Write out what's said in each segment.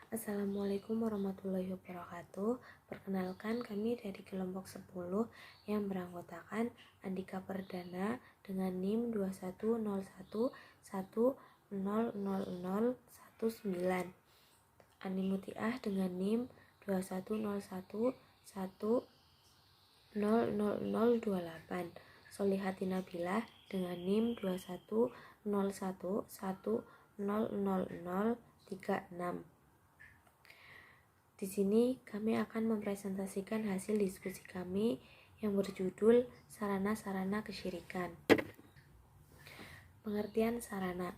Assalamualaikum warahmatullahi wabarakatuh. Perkenalkan, kami dari kelompok 10 yang beranggotakan Andika Perdana dengan NIM 2101100100019, Ani Mutiah dengan NIM 21011100028, Solihati Nabilah dengan NIM 21011100036. Di sini kami akan mempresentasikan hasil diskusi kami yang berjudul Sarana-sarana kesyirikan. Pengertian sarana.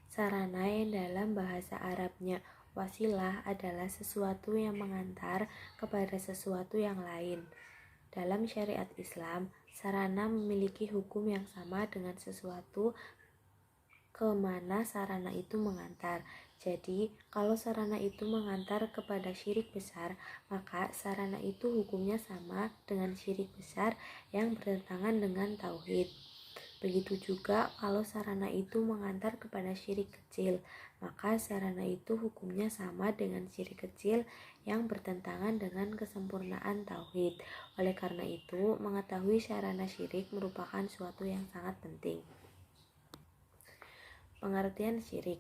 Sarana yang dalam bahasa Arabnya wasilah adalah sesuatu yang mengantar kepada sesuatu yang lain. Dalam syariat Islam, sarana memiliki hukum yang sama dengan sesuatu kemana sarana itu mengantar. Jadi, kalau sarana itu mengantar kepada syirik besar, maka sarana itu hukumnya sama dengan syirik besar yang bertentangan dengan tauhid. Begitu juga kalau sarana itu mengantar kepada syirik kecil, maka sarana itu hukumnya sama dengan syirik kecil yang bertentangan dengan kesempurnaan tauhid. Oleh karena itu, mengetahui sarana syirik merupakan suatu yang sangat penting. Pengertian syirik.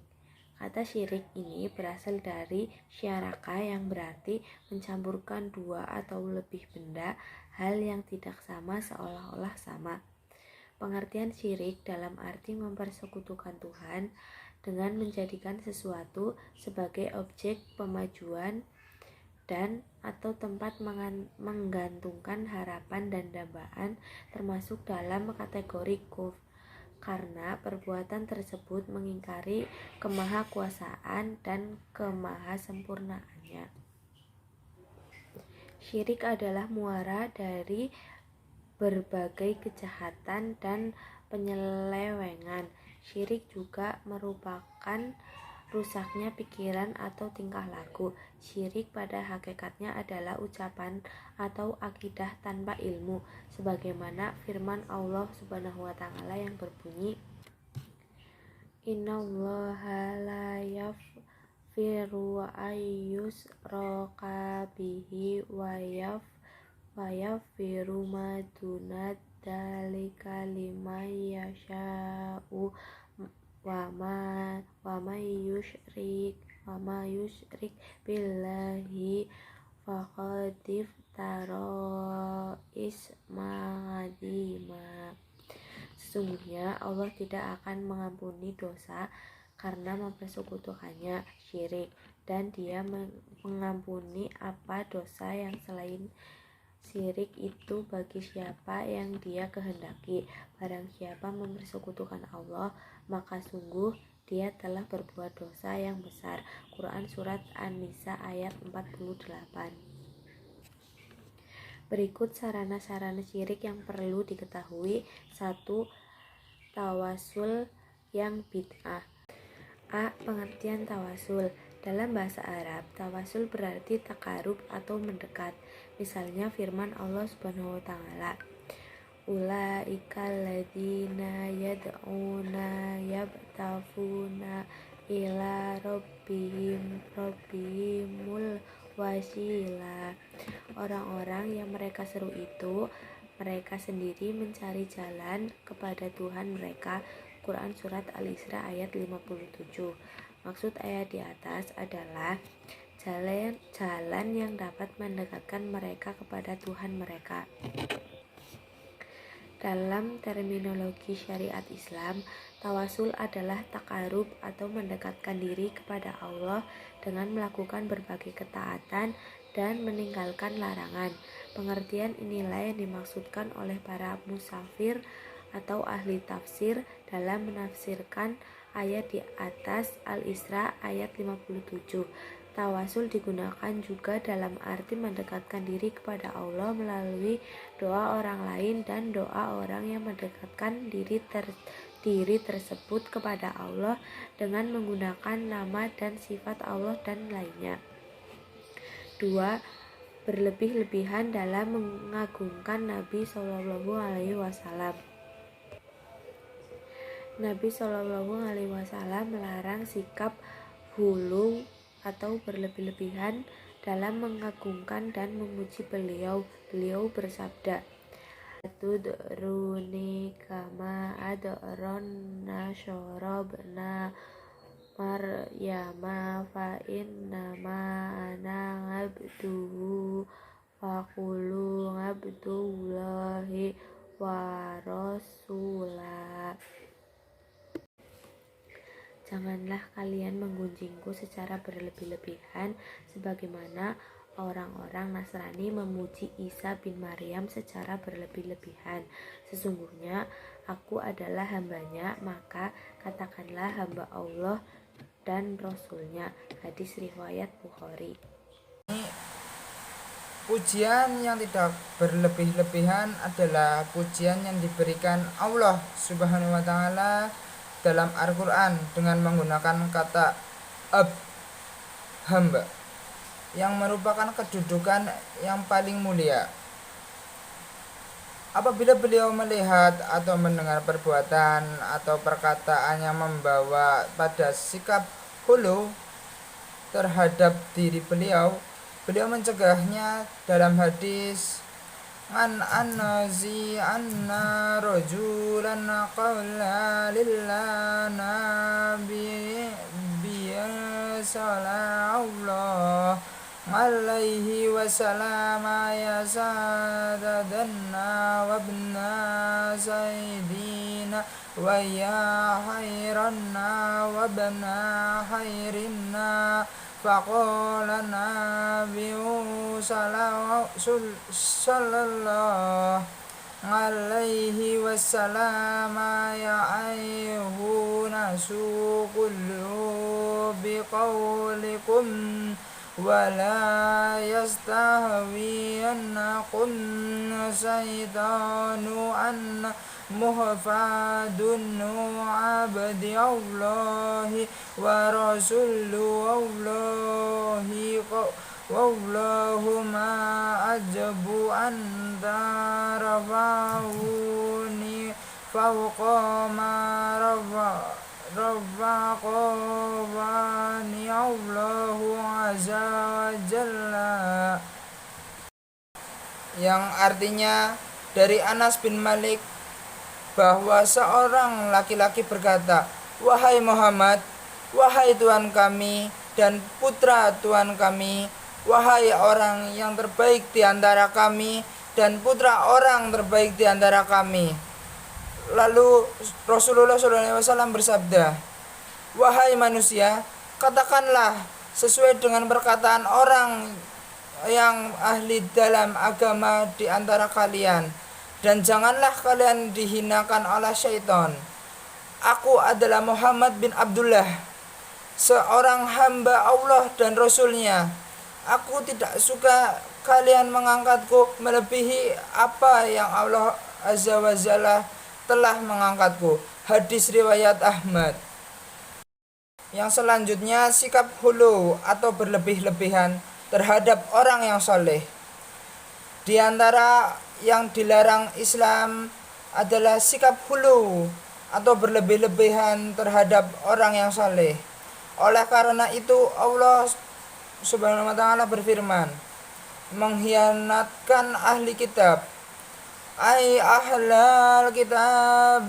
Kata syirik ini berasal dari syaraka yang berarti mencampurkan dua atau lebih benda, hal yang tidak sama seolah-olah sama. Pengertian syirik dalam arti mempersekutukan Tuhan dengan menjadikan sesuatu sebagai objek pemajuan dan atau tempat menggantungkan harapan dan dambaan, termasuk dalam kategori kufur, karena perbuatan tersebut mengingkari kemahakuasaan dan kemahasempurnaannya. Syirik adalah muara dari berbagai kejahatan dan penyelewengan. Syirik juga merupakan rusaknya pikiran atau tingkah laku. Syirik pada hakikatnya adalah ucapan atau akidah tanpa ilmu, sebagaimana firman Allah Subhanahu wa taala yang berbunyi, Innallaha la yaghfiru ayyushraka bihi wa yaghfiru ma duna dzalika liman yasha'u wa may yusyrik billahi faqad iftara isman adzima. Sesungguhnya Allah tidak akan mengampuni dosa karena mempersekutukannya, syirik, dan Dia mengampuni apa dosa yang selain syirik itu bagi siapa yang Dia kehendaki. Barang siapa mempersekutukan Allah, maka sungguh dia telah berbuat dosa yang besar. Quran Surat An-Nisa ayat 48. Berikut sarana-sarana syirik yang perlu diketahui. 1. Tawasul yang bid'ah. A. Pengertian tawasul. Dalam bahasa Arab, tawasul berarti takarub atau mendekat. Misalnya firman Allah Subhanahu wa taala, Ulaikal ladzina yad'una yabtafuna ila rabbihimul wasilah. Orang-orang yang mereka seru itu, mereka sendiri mencari jalan kepada Tuhan mereka. Quran Surat Al-Isra ayat 57. Maksud ayat di atas adalah jalan yang dapat mendekatkan mereka kepada Tuhan mereka. Dalam terminologi syariat Islam, tawasul adalah takarub atau mendekatkan diri kepada Allah dengan melakukan berbagai ketaatan dan meninggalkan larangan. Pengertian inilah yang dimaksudkan oleh para musafir atau ahli tafsir dalam menafsirkan ayat di atas Al-Isra ayat 57. Tawasul digunakan juga dalam arti mendekatkan diri kepada Allah melalui doa orang lain dan doa orang yang mendekatkan diri tersebut kepada Allah dengan menggunakan nama dan sifat Allah dan lainnya. 2. Berlebih-lebihan dalam mengagungkan Nabi Shallallahu Alaihi Wasallam. Nabi Shallallahu Alaihi Wasallam melarang sikap hulu atau berlebih-lebihan dalam mengagungkan dan memuji beliau. Beliau bersabda, "Tudruni kama adronna syarabna Maryama fa innama ana abduhu faqulu abdullahi wa rasulah." Janganlah kalian menggunjingku secara berlebih-lebihan sebagaimana orang-orang Nasrani memuji Isa bin Maryam secara berlebih-lebihan. Sesungguhnya aku adalah hambanya, maka katakanlah hamba Allah dan Rasulnya. Hadis riwayat Bukhari. Pujian yang tidak berlebih-lebihan adalah pujian yang diberikan Allah Subhanahu wa taala dalam Al-Qur'an dengan menggunakan kata hamba yang merupakan kedudukan yang paling mulia. Apabila beliau melihat atau mendengar perbuatan atau perkataan yang membawa pada sikap hulu terhadap diri beliau mencegahnya dalam hadis an anzi anna rajulan qala lillana bi sallallahu alaihi wasallam ya sadadanna wa ibna sayyidina wa ya khairanna wa ibna khairinna faqala nabiyyu sallallahu alaihi wasallam ya ayyuhuna suqulu biqaulikum wala yastahwiyannakum syaitanu an muhfadun abdi Allahi wa rasulullahi wallahu ma ajabu anta rafa'uni fawqa ma rafa'ani Allahu azza wa jalla, yang artinya dari Anas bin Malik bahwa seorang laki-laki berkata, "Wahai Muhammad, wahai Tuhan kami dan putra Tuhan kami, wahai orang yang terbaik di antara kami dan putra orang terbaik di antara kami." Lalu Rasulullah SAW bersabda, "Wahai manusia, katakanlah sesuai dengan perkataan orang yang ahli dalam agama di antara kalian, dan janganlah kalian dihinakan oleh syaitan. Aku adalah Muhammad bin Abdullah, seorang hamba Allah dan Rasulnya. Aku tidak suka kalian mengangkatku melebihi apa yang Allah Azza wa Jalla telah mengangkatku." Hadis riwayat Ahmad. Yang selanjutnya, sikap hulu atau berlebih-lebihan terhadap orang yang soleh. Di antara yang dilarang Islam adalah sikap hulu atau berlebih-lebihan terhadap orang yang soleh. Oleh karena itu Allah Subhanahu wa taala berfirman, mengkhianatkan ahli kitab, "Ai ahlal kitab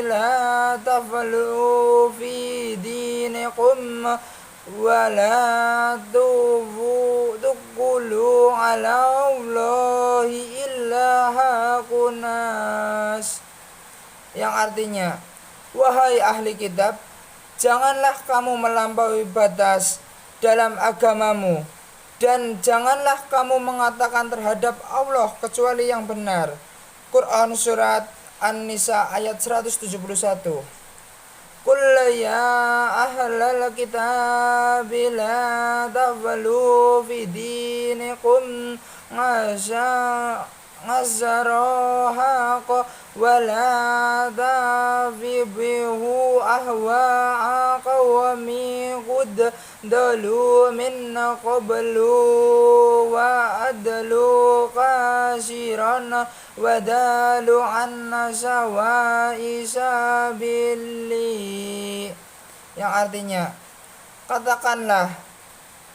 la taflu fi dinikum wa la tuqulu ala Allahi illa hakunas." Yang artinya, wahai ahli kitab, janganlah kamu melampaui batas dalam agamamu, dan janganlah kamu mengatakan terhadap Allah kecuali yang benar. Quran Surat An-Nisa ayat 171. Qul ya ahlal kitab la taghlu fi dinikum ngazaraha wa la tafibihu ahwa'a qawmi qud dalu min qablu wa adlu qasiran wa dalu anna sawa'i sabili. Yang artinya, katakanlah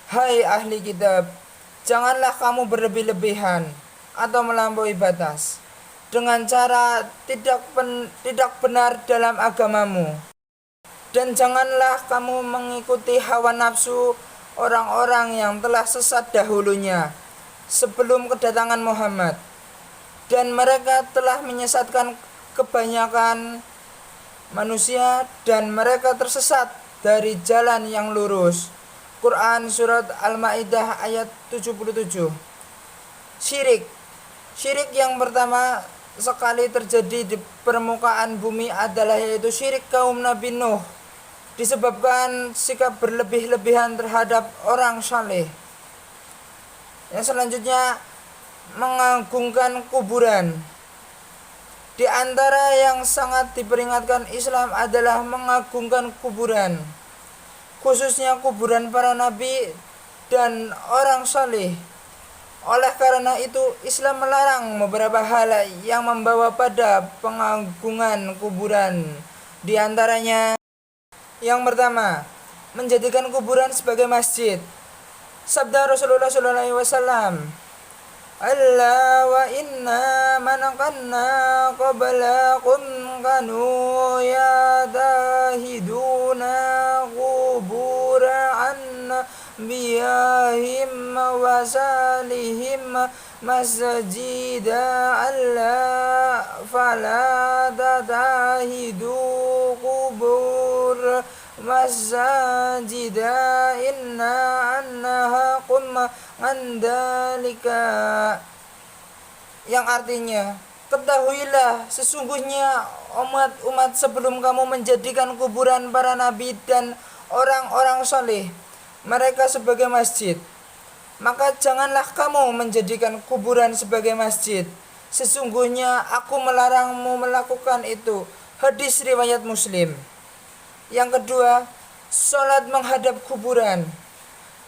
Hai ahli kitab, janganlah kamu berlebih-lebihan atau melampaui batas dengan cara tidak benar dalam agamamu. Dan janganlah kamu mengikuti hawa nafsu orang-orang yang telah sesat dahulunya sebelum kedatangan Muhammad. Dan mereka telah menyesatkan kebanyakan manusia dan mereka tersesat dari jalan yang lurus. Quran surat Al-Maidah ayat 77. Syirik. Syirik yang pertama sekali terjadi di permukaan bumi adalah yaitu syirik kaum Nabi Nuh, disebabkan sikap berlebih-lebihan terhadap orang saleh. Yang selanjutnya, mengagungkan kuburan. Di antara yang sangat diperingatkan Islam adalah mengagungkan kuburan, khususnya kuburan para nabi dan orang saleh. Oleh karena itu, Islam melarang beberapa hal yang membawa pada pengagungan kuburan. Di antaranya, yang pertama, menjadikan kuburan sebagai masjid. Sabda Rasulullah SAW, Allah wa inna manakanna qablakum kanu yadahiduna kubura anna biyahim wa salihim masjida Allah fala tadahidu kubur masjida inna annaha qumma andalika, yang artinya, ketahuilah sesungguhnya umat sebelum kamu menjadikan kuburan para nabi dan orang-orang saleh mereka sebagai masjid, maka janganlah kamu menjadikan kuburan sebagai masjid. Sesungguhnya aku melarangmu melakukan itu. Hadis riwayat Muslim. Yang kedua, salat menghadap kuburan.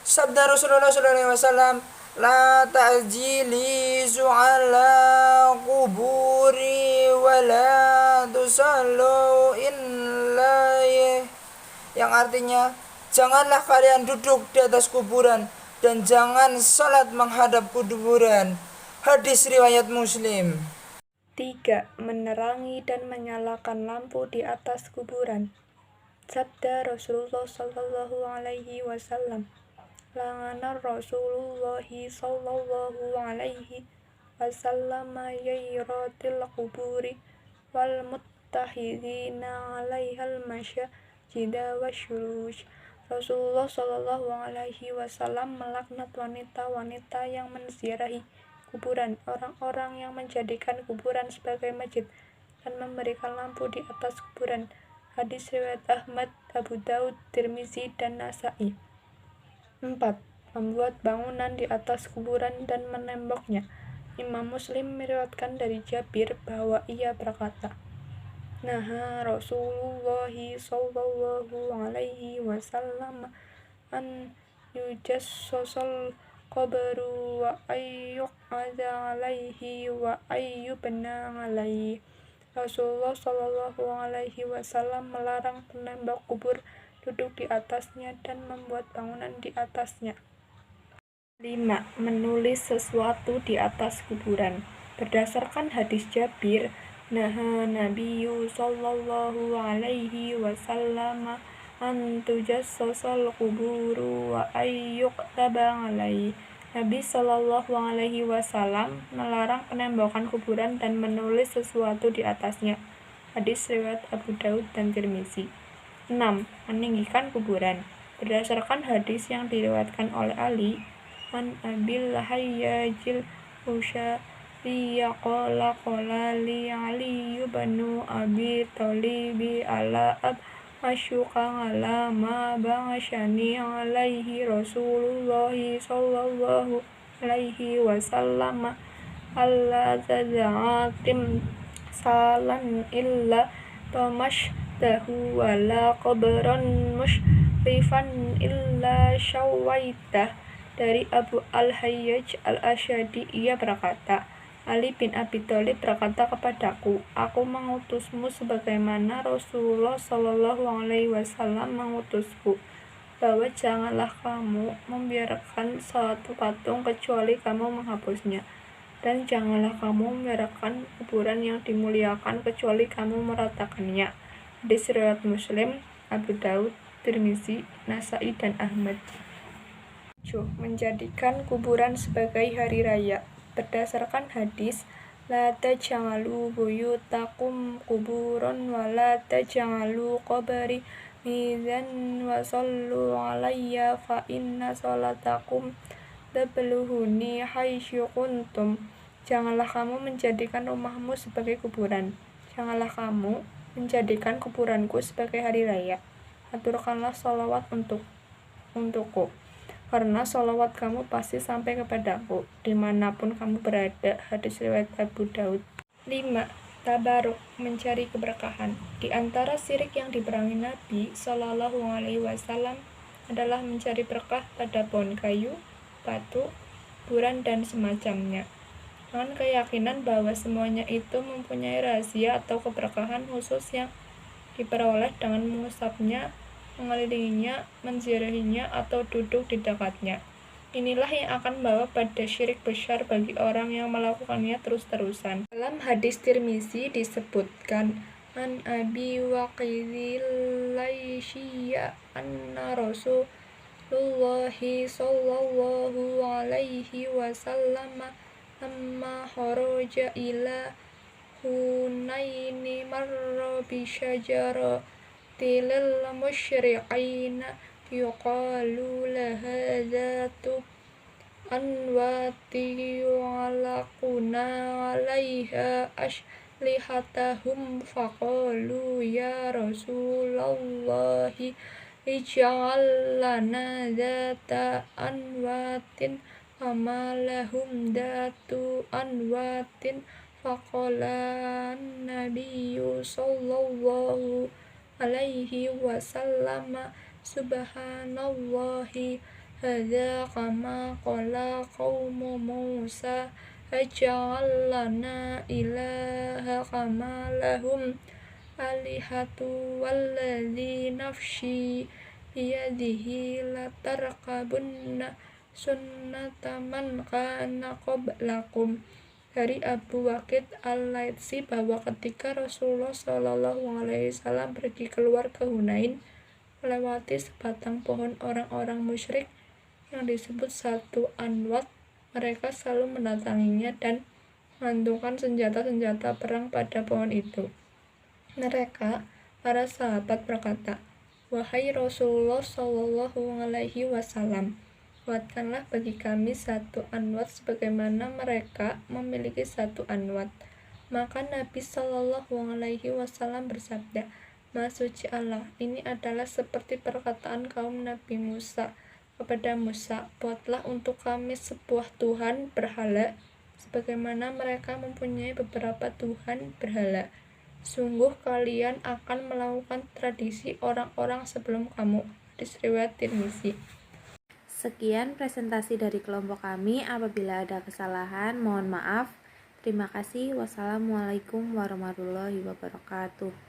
Sabda Rasulullah SAW, la ta'jilizu ala kuburi wa la tusallu illaih, yang artinya, janganlah kalian duduk di atas kuburan dan jangan salat menghadap kuburan. Hadis riwayat Muslim. 3. Menerangi dan menyalakan lampu di atas kuburan. Sabda Rasulullah sallallahu alaihi wasallam, la'ana Rasulullah sallallahu alaihi wasallam yairatil quburi wal muttahidina 'alaihal masyajida wasyuruj. Rasulullah sallallahu alaihi wasallam melaknat wanita-wanita yang menziarahi kuburan, orang-orang yang menjadikan kuburan sebagai masjid dan memberikan lampu di atas kuburan. Hadis riwayat Ahmad, Abu Daud, Tirmizi, dan Nasai. 4. Membuat bangunan di atas kuburan dan menemboknya. Imam Muslim meriwayatkan dari Jabir bahwa ia berkata, Naha Rasulullah sallallahu alaihi wasallam an yujassasal qabru wa ayyuqada alaihi wa ayyubna alaihi. Rasulullah sallallahu alaihi wasallam melarang penembak kubur duduk di atasnya dan membuat bangunan di atasnya. 5. Menulis sesuatu di atas kuburan. Berdasarkan hadis Jabir, naha Nabiyyu sallallahu alaihi wasallam an tujassasal quburu wa ayyuktaba alaihi. Nabi sallallahu alaihi wasallam melarang penembakan kuburan dan menulis sesuatu di atasnya. Hadis riwayat Abu Daud dan Tirmizi. 6. Meninggikan kuburan. Berdasarkan hadis yang diriwayatkan oleh Ali an Abil Hayyajil Usyariya qala li Ali banu Abi Thalibi ala ab asyuka ala ma ba'asyani alaihi Rasulullah sallallahu alaihi wasallam alla tada'atim salan illa tamashtahu wala qabran mushrifan illa syawaitah. Dari Abu Al-Hayyaj Al-Asyadi, ia berkata, Ali bin Abi Thalib berkata kepadaku, aku mengutusmu sebagaimana Rasulullah Shallallahu Alaihi Wasallam mengutusku. bahwa janganlah kamu membiarkan suatu patung kecuali kamu menghapusnya, dan janganlah kamu membiarkan kuburan yang dimuliakan kecuali kamu meratakannya. Hadis riwayat Muslim, Abu Daud, Tirmizi, Nasai, dan Ahmad. 7. Menjadikan kuburan sebagai hari raya. Berdasarkan hadis, la taj'alu buyutakum kuburan wa la taj'alu qabri idzan wa sallu alayya fa inna salatakum tablughuni haitsu kuntum. Janganlah kamu menjadikan rumahmu sebagai kuburan. Janganlah kamu menjadikan kuburanku sebagai hari raya. Aturkanlah sholawat untukku, karena sholawat kamu pasti sampai kepadaku dimanapun kamu berada. Hadis riwayat Abu Daud. 5. Tabaruk, mencari keberkahan. Di antara syirik yang diperangi Nabi Shallallahu Alaihi Wasallam adalah mencari berkah pada pohon kayu, batu, kuburan, dan semacamnya, dengan keyakinan bahwa semuanya itu mempunyai rahasia atau keberkahan khusus yang diperoleh dengan mengusapnya, mengelilinginya, menziarahinya, atau duduk di dekatnya. Inilah yang akan membawa pada syirik besar bagi orang yang melakukannya terus-terusan. Dalam hadis Tirmizi disebutkan, an Abi Waqidil Laisiyya anna Rasulullahi sallallahu alaihi wasallam lamma kharaja ila Hunaini marra bi syajaratil musyriqina yuqalu laha dhatu anwati yu'alaquna 'alaiha aslihatahum faqalu ya Rasulallahi ij'al lana dhata anwatin kama lahum dhatu anwatin. Faqala an-nabiyyu sallallahu alaihi wasallam subhanallahi hadza kama qala qaumu Musa aj'al lana ilaha kama lahum alihatu walladzi nafsi biyadihi latarkabunna sunnata man kana qablakum. Dari Abu Waqid al-Laitsi bahwa ketika Rasulullah Shallallahu Alaihi Wasallam pergi keluar ke Hunain, melewati sebatang pohon orang-orang musyrik yang disebut satu anwat, mereka selalu mendatanginya dan menggantungkan senjata-senjata perang pada pohon itu. Mereka, para sahabat, berkata, "Wahai Rasulullah Shallallahu Alaihi Wasallam, buatkanlah bagi kami satu anwat sebagaimana mereka memiliki satu anwat." Maka Nabi Shallallahu Alaihi Wasallam bersabda, "Maha suci Allah, ini adalah seperti perkataan kaum Nabi Musa kepada Musa, buatlah untuk kami sebuah Tuhan berhala sebagaimana mereka mempunyai beberapa Tuhan berhala. Sungguh kalian akan melakukan tradisi orang-orang sebelum kamu." Hadis riwayat Tirmizi. Sekian presentasi dari kelompok kami. Apabila ada kesalahan, mohon maaf. Terima kasih. Wassalamualaikum warahmatullahi wabarakatuh.